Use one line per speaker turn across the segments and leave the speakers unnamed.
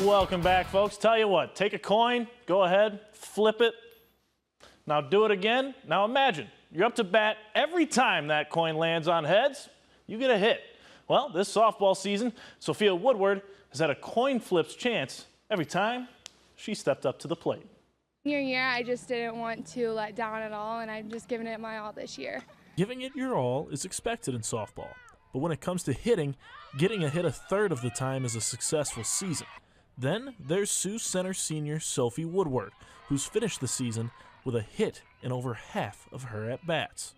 Welcome back, folks. Tell you what, take a coin, go ahead, flip it. Now do it again. Now imagine, you're up to bat every time that coin lands on heads, you get a hit. Well, this softball season, Sophia Woodward has had a coin flip's chance every time she stepped up to the plate.
Senior year, I just didn't want to let down at all, and I've just given it my all this year.
Giving it your all is expected in softball, but when it comes to hitting, getting a hit a third of the time is a successful season. Then there's Sioux Center senior Sophia Woodward, who's finished the season with a hit in over half of her at-bats.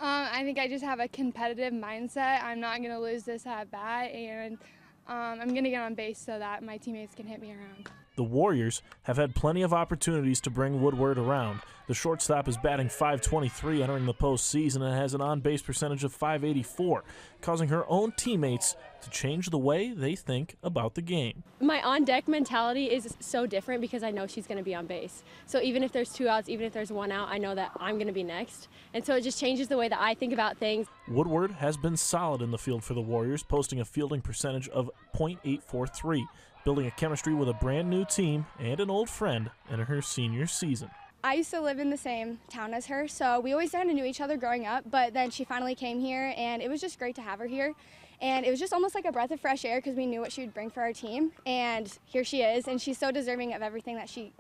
I think I just have a competitive mindset. I'm not going to lose this at bat, and I'm going to get on base so that my teammates can hit me around.
The Warriors have had plenty of opportunities to bring Woodward around. The shortstop is batting .523 entering the postseason and has an on-base percentage of .584, causing her own teammates to change the way they think about the game.
My on-deck mentality is so different because I know she's going to be on base. So even if there's 2 outs, even if there's 1 out, I know that I'm going to be next. And so it just changes the way that I think about things.
Woodward has been solid in the field for the Warriors, posting a fielding percentage of .843. Building a chemistry with a brand new team and an old friend in her senior season.
I used to live in the same town as her, so we always kind of knew each other growing up, but then she finally came here, and it was just great to have her here. And it was just almost like a breath of fresh air because we knew what she would bring for our team, and here she is, and she's so deserving of everything that she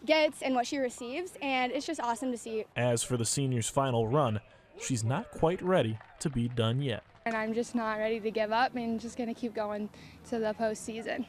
gets and what she receives, and it's just awesome to see.
As for the senior's final run, she's not quite ready to be done yet.
And I'm just not ready to give up and just going to keep going to the postseason.